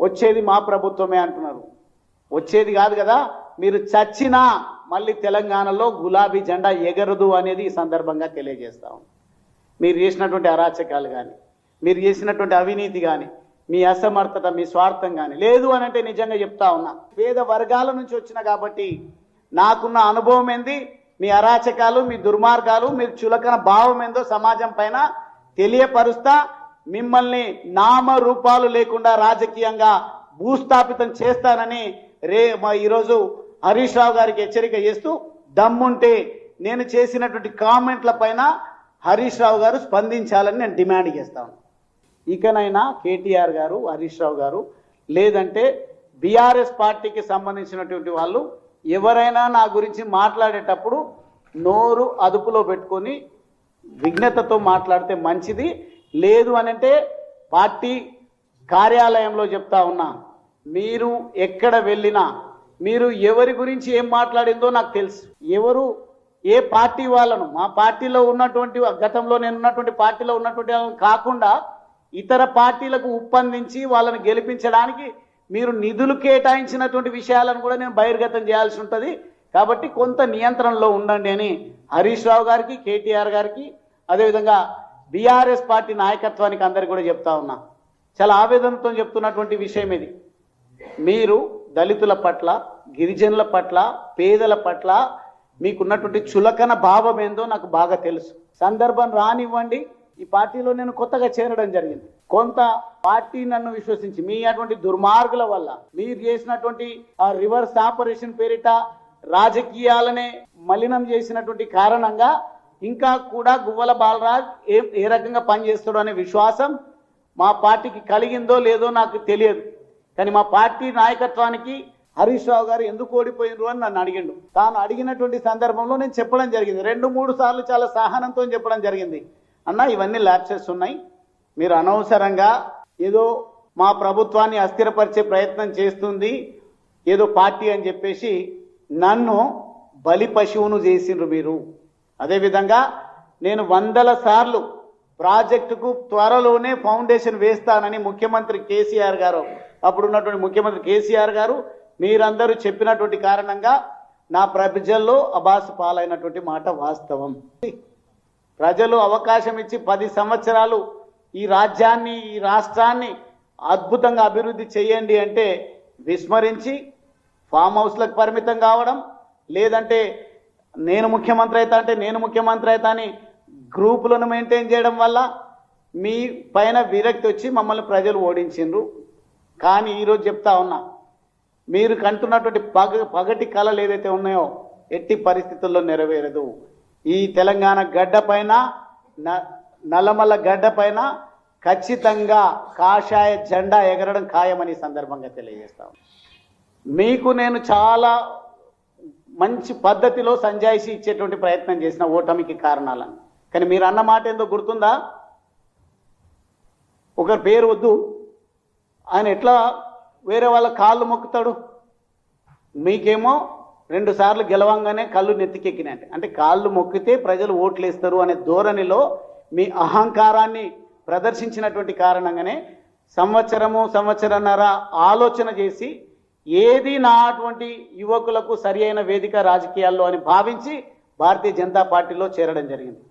వచ్చేది మా ప్రభుత్వమే అంటున్నారు. వచ్చేది కాదు కదా, మీరు చచ్చినా మళ్ళీ తెలంగాణలో గులాబీ జెండా ఎగరదు అనేది ఈ సందర్భంగా తెలియజేస్తాం. మీరు చేసినటువంటి అరాచకాలు కానీ, మీరు చేసినటువంటి అవినీతి కానీ, మీ అసమర్థత, మీ స్వార్థం కానీ లేదు అని అంటే నిజంగా చెప్తా ఉన్నా. పేద వర్గాల నుంచి వచ్చిన కాబట్టి నాకున్న అనుభవం ఏంది, మీ అరాచకాలు, మీ దుర్మార్గాలు, మీరు చులకన భావం ఏందో సమాజం పైన తెలియపరుస్తా, మిమ్మల్ని నామరూపాలు లేకుండా రాజకీయంగా భూస్థాపితం చేస్తానని ఈరోజు హరీష్ రావు గారికి హెచ్చరిక చేస్తూ, దమ్ముంటే నేను చేసినటువంటి కామెంట్ల పైన హరీష్ రావు గారు స్పందించాలని నేను డిమాండ్ చేస్తాను. ఇకనైనా కేటీఆర్ గారు, హరీష్ రావు గారు, లేదంటే బీఆర్ఎస్ పార్టీకి సంబంధించినటువంటి వాళ్ళు ఎవరైనా నా గురించి మాట్లాడేటప్పుడు నోరు అదుపులో పెట్టుకొని విఘ్నతతో మాట్లాడితే మంచిది. లేదు అనంటే పార్టీ కార్యాలయంలో చెప్తా ఉన్నా, మీరు ఎక్కడ వెళ్ళినా మీరు ఎవరి గురించి ఏం మాట్లాడిందో నాకు తెలుసు. ఎవరు ఏ పార్టీ వాళ్ళను, మా పార్టీలో ఉన్నటువంటి, గతంలో నేను ఉన్నటువంటి పార్టీలో ఉన్నటువంటి వాళ్ళని కాకుండా ఇతర పార్టీలకు ఉప్పందించి వాళ్ళని గెలిపించడానికి మీరు నిధులు కేటాయించినటువంటి విషయాలను కూడా నేను బహిర్గతం చేయాల్సి ఉంటుంది. కాబట్టి కొంత నియంత్రణలో ఉండండి అని హరీష్ రావు గారికి, కేటీఆర్ గారికి, అదేవిధంగా బీఆర్ఎస్ పార్టీ నాయకత్వానికి అందరికీ కూడా చెప్తా ఉన్నా. చాలా ఆవేదనతో చెప్తున్నటువంటి విషయం ఇది. మీరు దళితుల పట్ల, గిరిజనుల పట్ల, పేదల పట్ల మీకున్నటువంటి చులకన భావం ఏందో నాకు బాగా తెలుసు. సందర్భం రానివ్వండి, ఈ పార్టీలో నేను కొత్తగా చేరడం జరిగింది. కొంత పార్టీ నన్ను విశ్వసించి మీ అటువంటి దుర్మార్గుల వల్ల, మీరు చేసినటువంటి ఆ రివర్స్ ఆపరేషన్ పేరిట రాజకీయాలనే మలినం చేసినటువంటి కారణంగా ఇంకా కూడా గువ్వల బాలరాజ్ ఏ రకంగా పనిచేస్తాడో అనే విశ్వాసం మా పార్టీకి కలిగిందో లేదో నాకు తెలియదు. కానీ మా పార్టీ నాయకత్వానికి హరీష్ రావు గారు ఎందుకు ఓడిపోయినరు అని నన్ను అడిగిండు. తాను అడిగినటువంటి సందర్భంలో నేను చెప్పడం జరిగింది. 2-3 సార్లు చాలా సహనంతో చెప్పడం జరిగింది. అన్న, ఇవన్నీ ల్యాప్సెస్ ఉన్నాయి, మీరు అనవసరంగా ఏదో మా ప్రభుత్వాన్ని అస్థిరపరిచే ప్రయత్నం చేస్తుంది ఏదో పార్టీ అని చెప్పేసి నన్ను బలి పశువును చేసిండ్రు మీరు. అదేవిధంగా నేను 100ల సార్లు ప్రాజెక్టుకు త్వరలోనే ఫౌండేషన్ వేస్తానని ముఖ్యమంత్రి కేసీఆర్ గారు, అప్పుడు ఉన్నటువంటి ముఖ్యమంత్రి కేసీఆర్ గారు, మీరందరూ చెప్పినటువంటి కారణంగా నా ప్రజల్లో అబాసు పాలైనటువంటి మాట వాస్తవం. ప్రజలు అవకాశం ఇచ్చి 10 సంవత్సరాలు ఈ రాజ్యాన్ని, ఈ రాష్ట్రాన్ని అద్భుతంగా అభివృద్ధి చేయండి అంటే విస్మరించి ఫామ్ హౌస్లకు పరిమితం కావడం, లేదంటే నేను ముఖ్యమంత్రి అవుతా అంటే నేను ముఖ్యమంత్రి అవుతా అని గ్రూపులను మెయింటైన్ చేయడం వల్ల మీ పైన విరక్తి వచ్చి మమ్మల్ని ప్రజలు ఓడించిండ్రు. కానీ ఈరోజు చెప్తా ఉన్నా, మీరు కంటున్నటువంటి పగటి కళలు ఏదైతే ఉన్నాయో ఎట్టి పరిస్థితుల్లో నెరవేరదు. ఈ తెలంగాణ గడ్డ పైన, నల్లమల్ల గడ్డ పైన ఖచ్చితంగా కాషాయ జెండా ఎగరడం ఖాయమని సందర్భంగా తెలియజేస్తాం. మీకు నేను చాలా మంచి పద్ధతిలో సంజాయిషి ఇచ్చేటువంటి ప్రయత్నం చేసిన ఓటమికి కారణాలను. కానీ మీరు అన్న మాట ఏందో గుర్తుందా? ఒకరి పేరు వద్దు, ఆయన ఎట్లా వేరే వాళ్ళ కాళ్ళు మొక్కుతాడు, మీకేమో 2 సార్లు గెలవంగానే కళ్ళు నెత్తికెక్కినాయంటే, అంటే కాళ్ళు మొక్కితే ప్రజలు ఓట్లు వేస్తారు అనే ధోరణిలో మీ అహంకారాన్ని ప్రదర్శించినటువంటి కారణంగానే సంవత్సరన్నర ఆలోచన చేసి ఏది నా అటువంటి యువకులకు సరి అయిన వేదిక రాజకీయాల్లో అని భావించి భారతీయ జనతా పార్టీలో చేరడం జరిగింది.